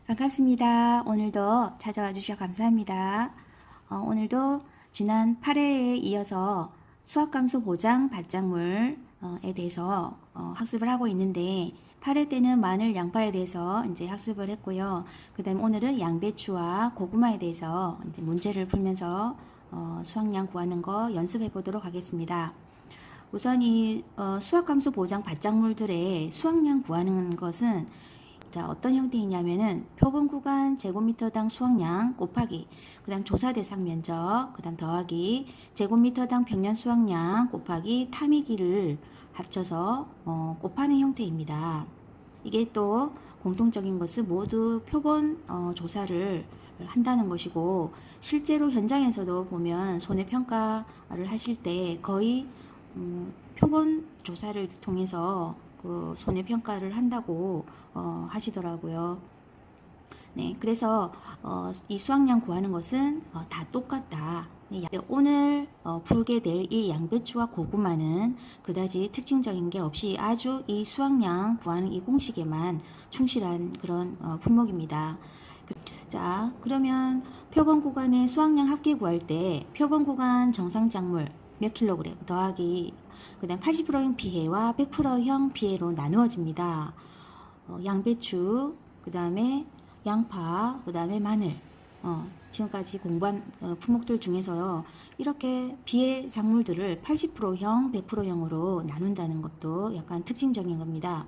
반갑습니다. 오늘도 찾아와 주셔서 감사합니다. 오늘도 지난 8회에 이어서 수학감소 보장 반작물에 대해서 학습을 하고 있는데 8회 때는 마늘, 양파에 대해서 이제 학습을 했고요. 그 다음에 오늘은 양배추와 고구마에 대해서 이제 문제를 풀면서 수학량 구하는 거 연습해 보도록 하겠습니다. 우선 이 수학함수 보장 반작물들의 수학량 구하는 것은 자, 어떤 형태이냐면은 표본 구간 제곱미터당 수확량 곱하기 그 다음 조사 대상 면적 그 다음 더하기 제곱미터당 평년 수확량 곱하기 탐이기를 합쳐서 곱하는 형태입니다. 이게 또 공통적인 것은 모두 표본 조사를 한다는 것이고 실제로 현장에서도 보면 손해평가를 하실 때 거의 표본 조사를 통해서 그 손해평가를 한다고 하시더라고요. 네, 그래서 이 수확량 구하는 것은 다 똑같다. 네, 오늘 풀게 될 이 양배추와 고구마는 그다지 특징적인 게 없이 아주 이 수확량 구하는 이 공식에만 충실한 그런 품목입니다. 자, 그러면 표본 구간의 수확량 합계 구할 때 표본 구간 정상작물 몇 킬로그램 더하기 그 다음 80%형 비해와 100%형 비해로 나누어집니다. 양배추, 그 다음에 양파, 그 다음에 마늘, 지금까지 공부한 품목들 중에서요, 이렇게 비해 작물들을 80%형, 100%형으로 나눈다는 것도 약간 특징적인 겁니다.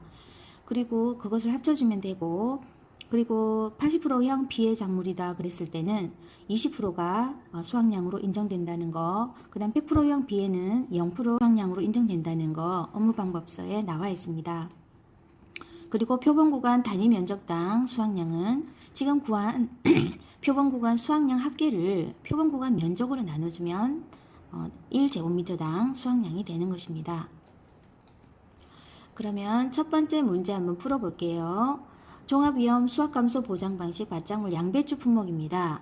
그리고 그것을 합쳐주면 되고, 그리고 80%형 비해 작물이다 그랬을 때는 20%가 수확량으로 인정된다는 거, 그 다음 100%형 비해는 0% 수확량으로 인정된다는 거 업무방법서에 나와 있습니다. 그리고 표본 구간 단위 면적당 수확량은 지금 구한 표본 구간 수확량 합계를 표본 구간 면적으로 나눠주면 1제곱미터당 수확량이 되는 것입니다. 그러면 첫 번째 문제 한번 풀어볼게요. 종합위험 수학감소 보장 방식 반작물 양배추 품목입니다.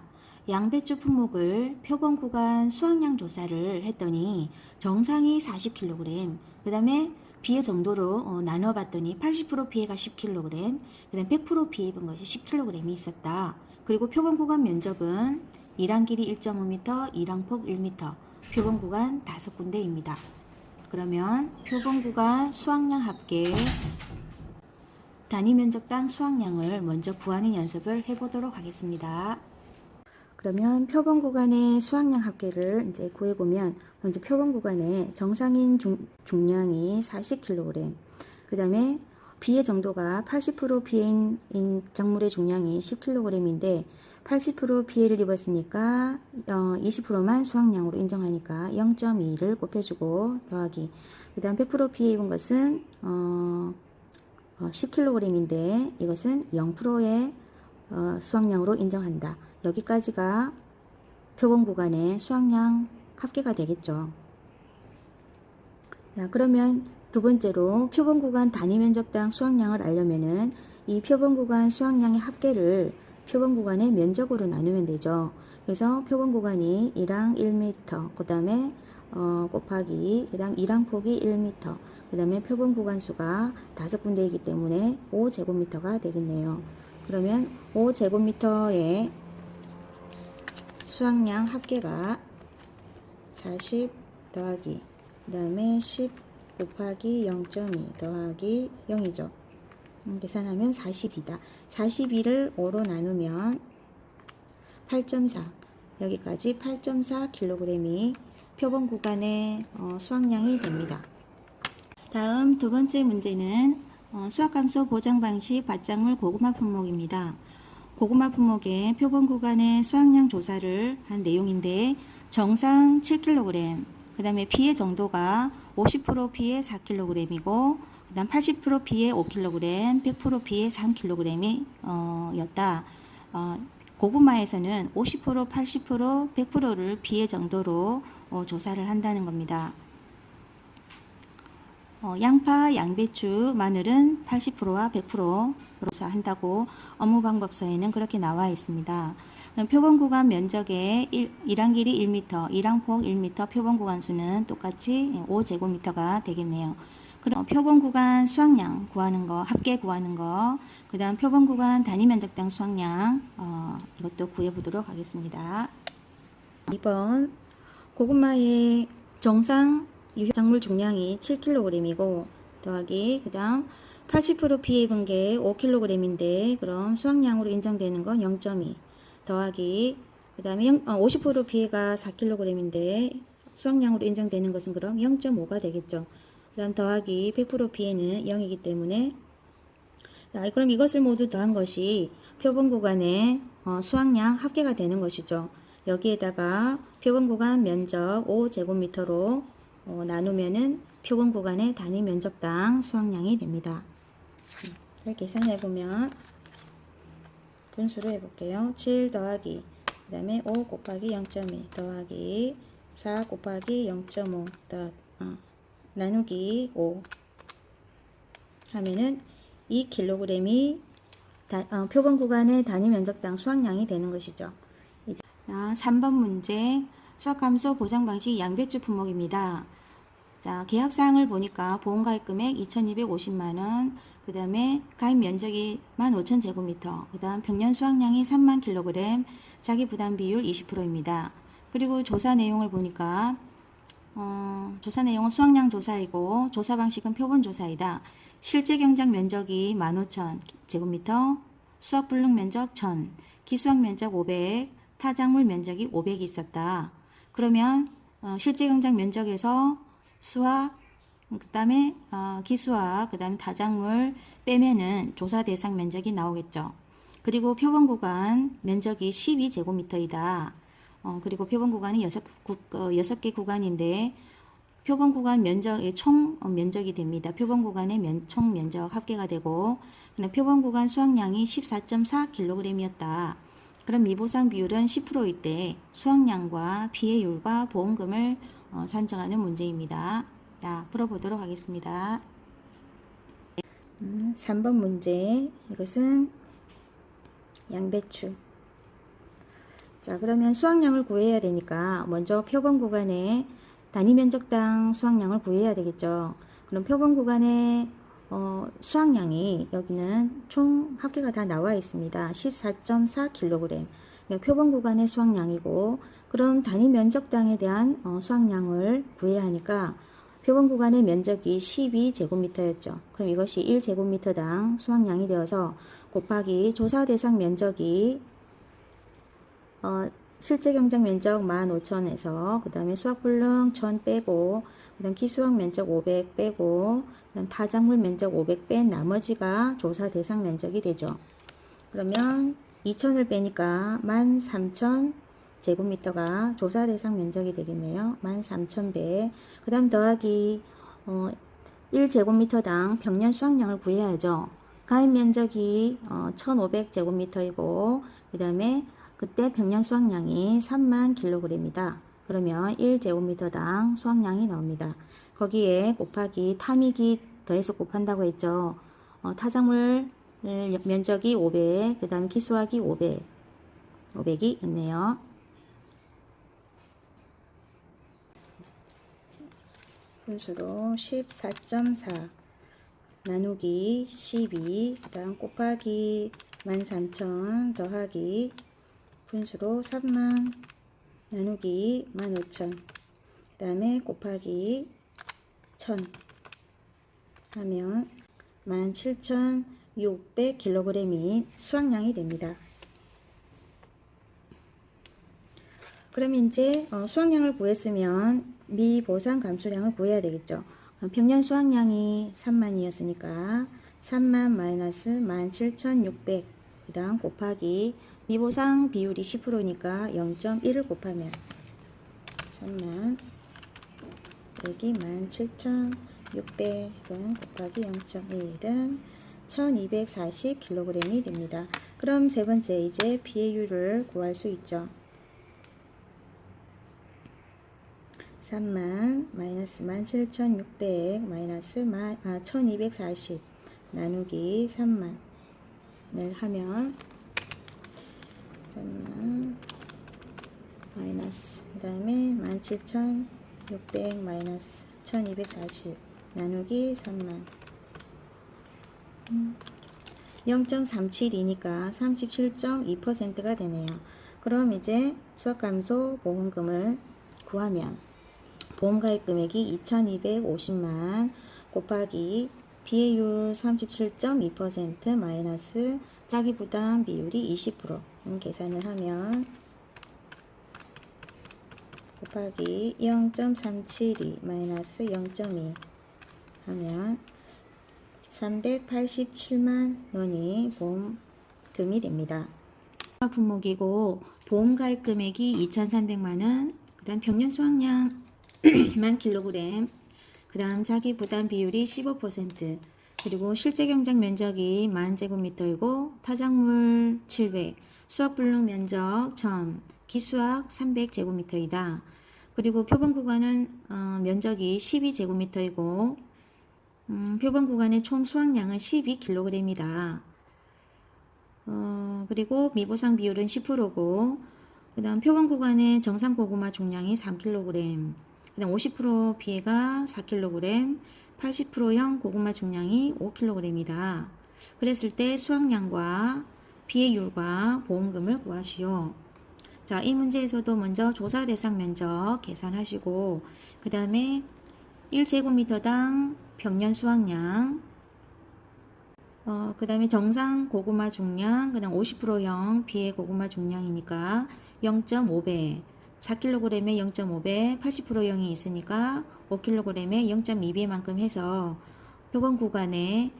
양배추 품목을 표본 구간 수확량 조사를 했더니 정상이 40kg, 그 다음에 비해 정도로 나눠봤더니 80% 비해가 10kg, 그 다음 100% 비해 입은 것이 10kg이 있었다. 그리고 표본 구간 면적은 1항 길이 1.5m, 1항 폭 1m, 표본 구간 5군데입니다. 그러면 표본 구간 수확량 합계 단위 면적당 수확량을 먼저 구하는 연습을 해보도록 하겠습니다. 그러면 표본 구간의 수확량 합계를 이제 구해보면 먼저 표본 구간의 정상인 중량이 40kg, 그 다음에 비해 정도가 80% 비해인 작물의 중량이 10kg인데 80% 비해를 입었으니까 20%만 수확량으로 인정하니까 0.2를 곱해주고 더하기 그 다음 100% 비해 입은 것은 10kg인데 이것은 0%의 수확량으로 인정한다. 여기까지가 표본 구간의 수확량 합계가 되겠죠. 자, 그러면 두 번째로 표본 구간 단위 면적당 수확량을 알려면은 이 표본 구간 수확량의 합계를 표본 구간의 면적으로 나누면 되죠. 그래서 표본 구간이 1항 1m, 그 다음에 곱하기 그 다음 1항 폭이 1m, 그 다음에 표본 구간 수가 5군데이기 때문에 5제곱미터가 되겠네요. 그러면 5제곱미터의 수확량 합계가 40 더하기 그 다음에 10 곱하기 0.2 더하기 0이죠. 계산하면 42다. 42를 5로 나누면 8.4 여기까지 8.4kg이 표본 구간의 수확량이 됩니다. 다음 두 번째 문제는 수학감소 보장 방식 반작물 고구마 품목입니다. 고구마 품목의 표본 구간의 수확량 조사를 한 내용인데 정상 7kg, 그 다음에 비해 정도가 50% 비해 4kg이고 그 다음 80% 비해 5kg, 100% 비해 3kg이 였다. 고구마에서는 50%, 80%, 100%를 비해 정도로 조사를 한다는 겁니다. 양파, 양배추, 마늘은 80%와 100%로 조사한다고 업무방법서에는 그렇게 나와 있습니다. 표본 구간 면적의 1항 길이 1m, 1항 폭 1m, 표본 구간 수는 똑같이 5제곱미터가 되겠네요. 그럼 표본 구간 수확량 구하는 거, 합계 구하는 거, 그 다음 표본 구간 단위 면적당 수확량, 이것도 구해보도록 하겠습니다. 2번 고구마의 정상 유효작물 중량이 7kg이고 더하기 그 다음 80% 피해 분계 5kg인데 그럼 수확량으로 인정되는 건 0.2 더하기 그 다음에 50% 피해가 4kg인데 수확량으로 인정되는 것은 그럼 0.5가 되겠죠. 그 다음 더하기 100% 피해는 0이기 때문에 자, 그럼 이것을 모두 더한 것이 표본 구간의 수확량 합계가 되는 것이죠. 여기에다가 표본 구간 면적 5제곱미터로 나누면은 표본 구간의 단위 면적당 수확량이 됩니다. 잘 계산해 보면 분수로 해볼게요. 7 더하기 그 다음에 5 곱하기 0.2 더하기 4 곱하기 0.5 나누기 5 하면은 2kg이 표본 구간의 단위 면적당 수확량이 되는 것이죠. 이제 3번 문제 수확감소 보장 방식 양배추 품목입니다. 자, 계약사항을 보니까 보험가입 금액 2,250만원, 그 다음에 가입 면적이 15,000제곱미터, 그 다음 평년 수확량이 3만 kg, 자기 부담 비율 20%입니다. 그리고 조사 내용을 보니까 조사 내용은 수확량 조사이고 조사 방식은 표본 조사이다. 실제 경작 면적이 15,000제곱미터, 수확 불능 면적 1,000, 기수확 면적 500, 타작물 면적이 500이 있었다. 그러면 실제 경작 면적에서 수확, 그 다음에 기수확, 그 다음에 타작물 빼면은 조사 대상 면적이 나오겠죠. 그리고 표본 구간 면적이 12제곱미터이다. 그리고 표본 구간이 6개 구간인데 표본 구간 면적의 총 면적이 됩니다. 표본 구간의 총 면적 합계가 되고 표본 구간 수확량이 14.4kg이었다. 그럼 미보상 비율은 10%일 때 수확량과 피해율과 보험금을 산정하는 문제입니다. 자, 풀어보도록 하겠습니다. 3번 문제 이것은 양배추. 자, 그러면 수확량을 구해야 되니까 먼저 표본 구간의 단위 면적당 수확량을 구해야 되겠죠. 그럼 표본 구간의 수확량이 여기는 총 합계가 다 나와 있습니다. 14.4kg. 표본 구간의 수확량이고 그럼 단위 면적당에 대한 수확량을 구해야 하니까 표본 구간의 면적이 12제곱미터였죠. 그럼 이것이 1제곱미터당 수확량이 되어서 곱하기 조사 대상 면적이 실제 경작 면적 15,000에서 그 다음에 수확불능 1,000 빼고 그 다음 기수확 면적 500 빼고 그 다음 타작물 면적 500 뺀 나머지가 조사 대상 면적이 되죠. 그러면 2,000을 빼니까 13,000제곱미터가 조사 대상 면적이 되겠네요. 13,000배. 그 다음 더하기 1제곱미터당 평년 수확량을 구해야죠. 가입 면적이 1,500제곱미터이고 그 다음에 그때 평년 수확량이 3만 kg이다. 그러면 1제곱미터당 수확량이 나옵니다. 거기에 곱하기 탐이기 더해서 곱한다고 했죠. 타작물 면적이 500, 그 다음 기수학이 500이 있네요. 분수로 14.4 나누기 12, 그 다음 곱하기 13,000 더하기 분수로 3만 나누기 15,000 그 다음에 곱하기 1000 하면 17,600kg이 수확량이 됩니다. 그럼 이제 수확량을 구했으면 미보상 감수량을 구해야 되겠죠. 평년 수확량이 3만이었으니까 3만 마이너스 17,600 그 다음 곱하기 미보상 비율이 10%니까 0.1을 곱하면 3만 여기 17,600은 곱하기 0.1은 1240kg이 됩니다. 그럼 세 번째 이제 피해율을 구할 수 있죠. 3만 마이너스 17,600 마이너스 1240 나누기 3만을 하면 3만 마이너스 그 다음에 17,600 마이너스 1240 나누기 3만 0.372니까 37.2%가 되네요. 그럼 이제 수학감소 보험금을 구하면 보험가입 금액이 2250만 곱하기 비회율 37.2% 마이너스 짜기부담 비율이 20% 계산을 하면 곱하기 0.372 마이너스 0.2 하면 387만 원이 보험금이 됩니다. 품목이고 보험가입 금액이 2,300만 원, 그 다음 평년 수확량 1만 킬로그램, 그 다음 자기 부담 비율이 15%, 그리고 실제 경작 면적이 10,000제곱미터이고 타작물 700, 수확불능 면적 1000, 기수확 300제곱미터이다. 그리고 표본 구간은 면적이 12제곱미터이고 표본 구간의 총 수확량은 12kg이다. 그리고 미보상 비율은 10%고 그 다음 표본 구간의 정상 고구마 중량이 3kg, 그 다음 50% 비해가 4kg, 80%형 고구마 중량이 5kg이다. 그랬을 때 수확량과 비해율과 보험금을 구하시오. 자, 이 문제에서도 먼저 조사 대상 면적 계산하시고 그 다음에 1제곱미터당 평년 수확량, 그 다음에 정상 고구마 중량, 그 다음 50%형 비해 고구마 중량이니까 0.5배, 4kg에 0.5배, 80%형이 있으니까 5kg에 0.2배만큼 해서 표본 구간에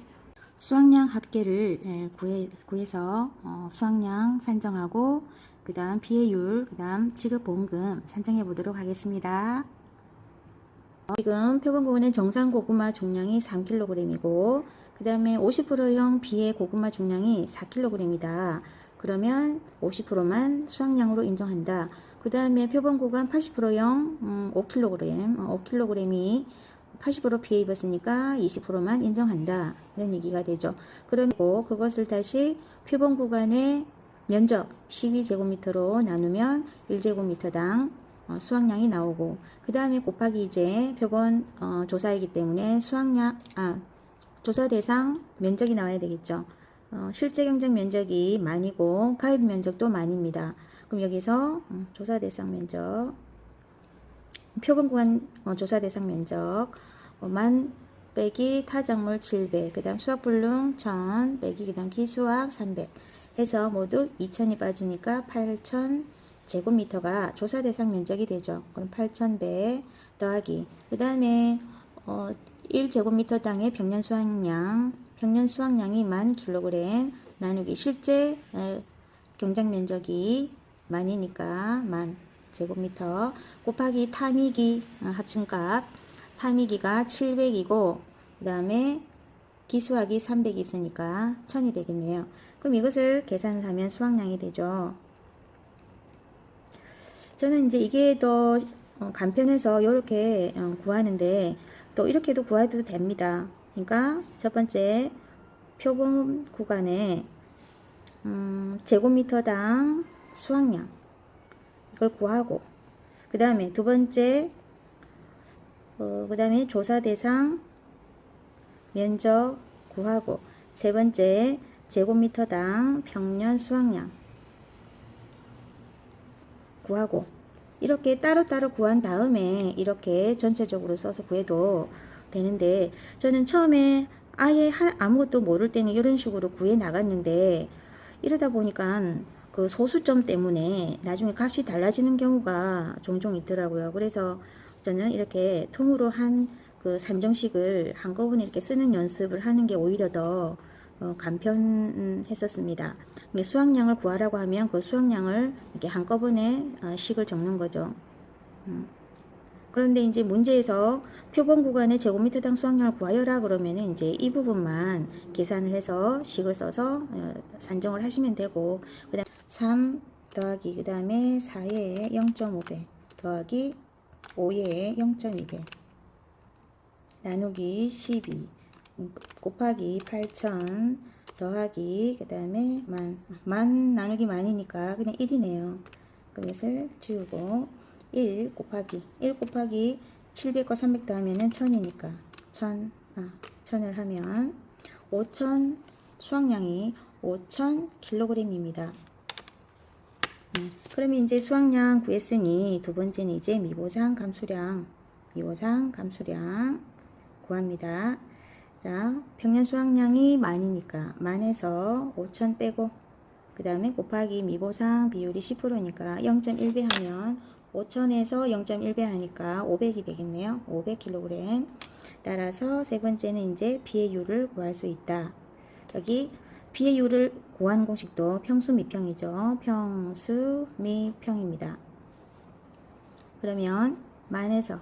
수확량 합계를 구해서 수확량 산정하고 그 다음 비해율, 그 다음 지급보험금 산정해 보도록 하겠습니다. 지금 표본 구간의 정상 고구마 중량이 3kg이고 그 다음에 50%형 비해 고구마 중량이 4kg이다. 그러면 50%만 수확량으로 인정한다. 그 다음에 표본 구간 80%형 5kg, 5kg이 80% 피해 입었으니까 20%만 인정한다. 이런 얘기가 되죠. 그리고 그것을 다시 표본 구간의 면적 12제곱미터로 나누면 1제곱미터당 수확량이 나오고 그 다음에 곱하기 이제 표본 조사이기 때문에 수확량 조사 대상 면적이 나와야 되겠죠. 실제 경작 면적이 만이고 가입 면적도 만입니다. 그럼 여기서 조사 대상 면적 표본 구간 조사 대상 면적 만 빼기 타작물 700, 그 다음 수확불능 1000 빼기 그 다음 기수확 300 해서 모두 2000이 빠지니까 8000제곱미터가 조사 대상 면적이 되죠. 그럼 8100 더하기 그 다음에 1제곱미터당의 평년 수확량이 10,000kg 나누기 실제 경작 면적이 만이니까 10,000제곱미터 곱하기 타미기 합층값 타미기가 700이고 그 다음에 기수학이 300이 있으니까 1000이 되겠네요. 그럼 이것을 계산을 하면 수확량이 되죠. 저는 이제 이게 더 간편해서 이렇게 구하는데 또 이렇게도 구해도 됩니다. 그러니까 첫 번째 표본 구간에 제곱미터당 수확량 이걸 구하고 그 다음에 두 번째 그 다음에 조사 대상 면적 구하고 세 번째 제곱미터당 평년 수확량 구하고 이렇게 따로따로 구한 다음에 이렇게 전체적으로 써서 구해도 되는데 저는 처음에 아예 아무것도 모를 때는 이런 식으로 구해 나갔는데 이러다 보니까 그 소수점 때문에 나중에 값이 달라지는 경우가 종종 있더라고요. 그래서 저는 이렇게 통으로 한 그 산정식을 한꺼번에 이렇게 쓰는 연습을 하는 게 오히려 더 간편했었습니다. 수확량을 구하라고 하면 그 수확량을 이렇게 한꺼번에 식을 적는 거죠. 그런데 이제 문제에서 표본 구간의 제곱미터당 수확량을 구하여라 그러면 이제 이 부분만 계산을 해서 식을 써서 산정을 하시면 되고 그 다음 3 더하기 그 다음에 4의 0.5배 더하기 5의 0.2배 나누기 12 곱하기 8000 더하기 그 다음에 만 나누기 만이니까 그냥 1이네요. 그것을 지우고 1 곱하기 700과 300 더하면은 1000이니까 천을 하면 5,000 수확량이 5,000kg입니다. 그러면 이제 수확량 구했으니 두 번째는 이제 미보상 감수량 구합니다. 자, 평년 수확량이 만이니까 만에서 5,000 빼고 그 다음에 곱하기 미보상 비율이 10%니까 0.1배 하면 5,000에서 0.1배 하니까 500이 되겠네요. 500kg. 따라서 세 번째는 이제 비해율을 구할 수 있다. 여기 비해율을 구하는 공식도 평수 미평이죠. 평수 미평입니다. 그러면 만에서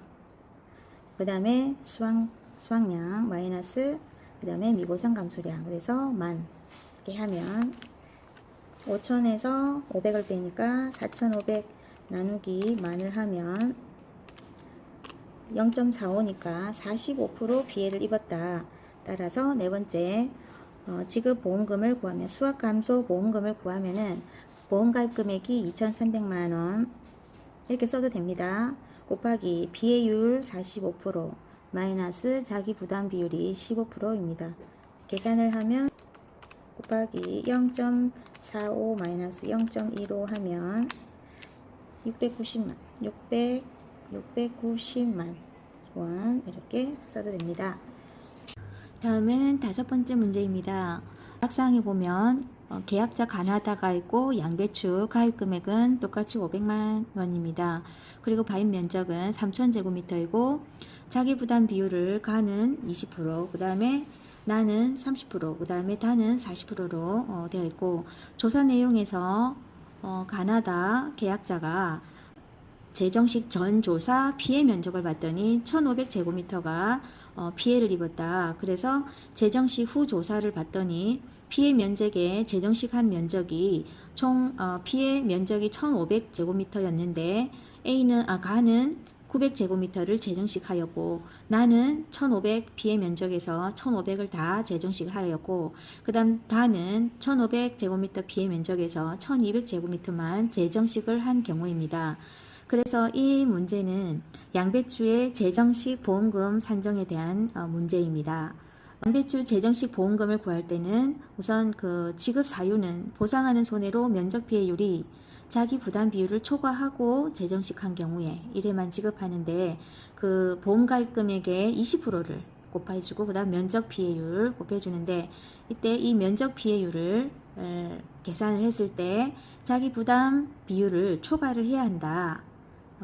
그 다음에 수확량 마이너스 그 다음에 미보상 감수량 그래서 만 이렇게 하면 5,000에서 500을 빼니까 4,500 나누기 만을 하면 0.45니까 45% 피해를 입었다. 따라서 네 번째 지급 보험금을 구하면 수확감소 보험금을 구하면은 보험가입 금액이 2,300만원 이렇게 써도 됩니다. 곱하기 비해율 45% 마이너스 자기 부담 비율이 15%입니다. 계산을 하면 곱하기 0.45 마이너스 0.15 하면 690만 원 이렇게 써도 됩니다. 다음은 다섯 번째 문제입니다. 학사항에 보면 계약자 가나다가 있고 양배추 가입 금액은 똑같이 500만 원입니다. 그리고 바입 면적은 3,000제곱미터이고 자기 부담 비율을 가는 20%, 그 다음에 나는 30%, 그 다음에 다는 40%로 되어 있고 조사 내용에서 가나다 계약자가 재정식 전조사 피해 면적을 봤더니 1,500제곱미터가 피해를 입었다. 그래서 재정식 후 조사를 봤더니 피해 면적의 재정식 한 면적이 총 피해 면적이 1,500제곱미터였는데 가는 900제곱미터를 재정식하였고 나는 1,500 피해 면적에서 1,500을 다 재정식하였고 그 다음 다는 1,500제곱미터 피해 면적에서 1,200제곱미터만 재정식을 한 경우입니다. 그래서 이 문제는 양배추의 재정식 보험금 산정에 대한 문제입니다. 양배추 재정식 보험금을 구할 때는 우선 그 지급 사유는 보상하는 손해로 면적 피해율이 자기 부담 비율을 초과하고 재정식한 경우에 이래만 지급하는데 그 보험가입 금액의 20%를 곱해주고 그 다음 면적 피해율 곱해주는데 이때 이 면적 피해율을 계산을 했을 때 자기 부담 비율을 초과를 해야 한다.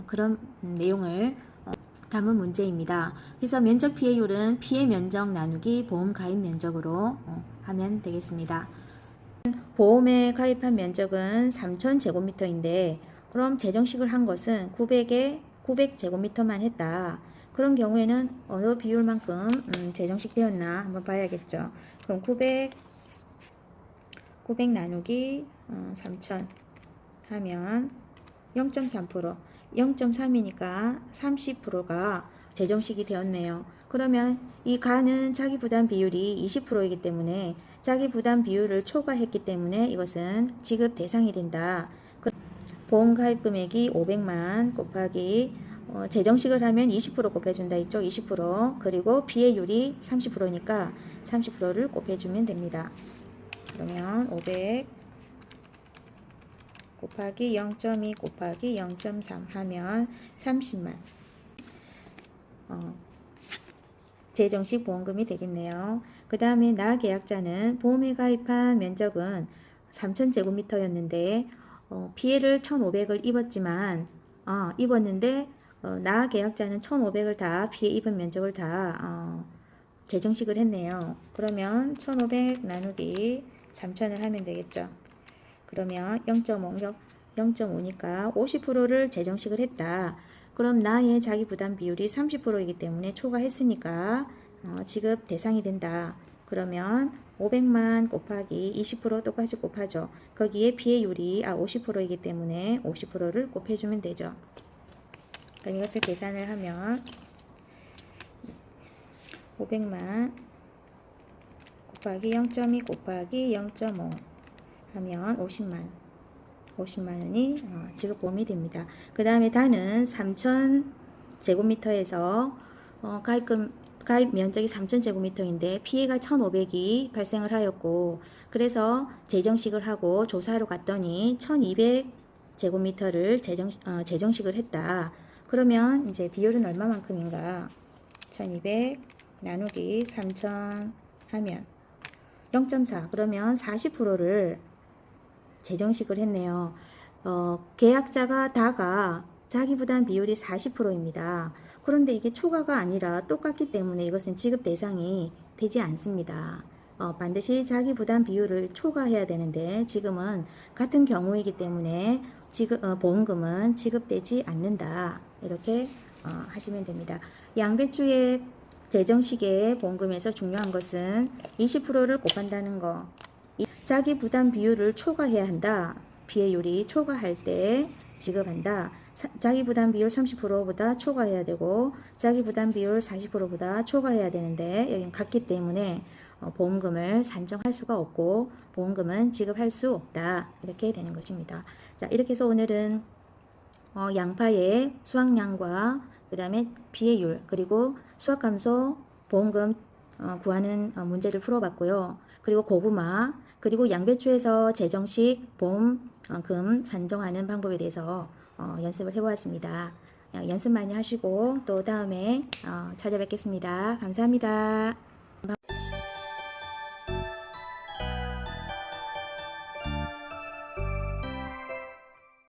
그런 내용을 담은 문제입니다. 그래서 면적 피해율은 피해 면적 나누기 보험 가입 면적으로 하면 되겠습니다. 보험에 가입한 면적은 3,000제곱미터인데 그럼 재정식을 한 것은 900에 900제곱미터만 했다. 그런 경우에는 어느 비율만큼 재정식 되었나 한번 봐야겠죠. 그럼 900 나누기 3,000 하면 0.3% 0.3이니까 30%가 재정식이 되었네요. 그러면 이 가는 자기 부담 비율이 20%이기 때문에 자기 부담 비율을 초과했기 때문에 이것은 지급 대상이 된다. 보험 가입 금액이 500만 곱하기 재정식을 하면 20% 곱해준다 했죠. 20% 그리고 비해율이 30%니까 30%를 곱해주면 됩니다. 그러면 500 곱하기 0.2 곱하기 0.3 하면 30만 재정식 보험금이 되겠네요. 그 다음에 나 계약자는 보험에 가입한 면적은 3,000제곱미터였는데 피해를 1,500을 입었는데 나 계약자는 1,500을 다 피해 입은 면적을 다 재정식을 했네요. 그러면 1,500 나누기 3,000을 하면 되겠죠. 그러면 0.5니까 50%를 재정식을 했다. 그럼 나의 자기 부담 비율이 30%이기 때문에 초과했으니까 지급 대상이 된다. 그러면 500만 곱하기 20% 똑같이 곱하죠. 거기에 피해율이 50%이기 때문에 50%를 곱해주면 되죠. 그럼 이것을 계산을 하면 500만 곱하기 0.2 곱하기 0.5 하면 50만원이 지급보험이 됩니다. 그 다음에 다는 3,000제곱미터에서 가입 면적이 3,000제곱미터인데 피해가 1,500이 발생을 하였고, 그래서 재정식을 하고 조사하러 갔더니 1,200제곱미터를 재정식을 했다. 그러면 이제 비율은 얼마만큼인가? 1,200 나누기 3,000 하면 0.4. 그러면 40%를 재정식을 했네요. 계약자가 다가 자기 부담 비율이 40%입니다. 그런데 이게 초과가 아니라 똑같기 때문에 이것은 지급 대상이 되지 않습니다. 반드시 자기 부담 비율을 초과해야 되는데 지금은 같은 경우이기 때문에 보험금은 지급되지 않는다. 이렇게 하시면 됩니다. 양배추의 재정식의 보험금에서 중요한 것은 20%를 곱한다는 거. 자기 부담 비율을 초과해야 한다. 비해율이 초과할 때 지급한다. 자기 부담 비율 30%보다 초과해야 되고 자기 부담 비율 40%보다 초과해야 되는데 여기는 같기 때문에 보험금을 산정할 수가 없고 보험금은 지급할 수 없다. 이렇게 되는 것입니다. 자, 이렇게 해서 오늘은 양파의 수확량과 그 다음에 비해율 그리고 수확감소 보험금 구하는 문제를 풀어봤고요. 그리고 고구마 그리고 양배추에서 재정식 보험금 산정하는 방법에 대해서 연습을 해보았습니다. 연습 많이 하시고 또 다음에 찾아뵙겠습니다. 감사합니다.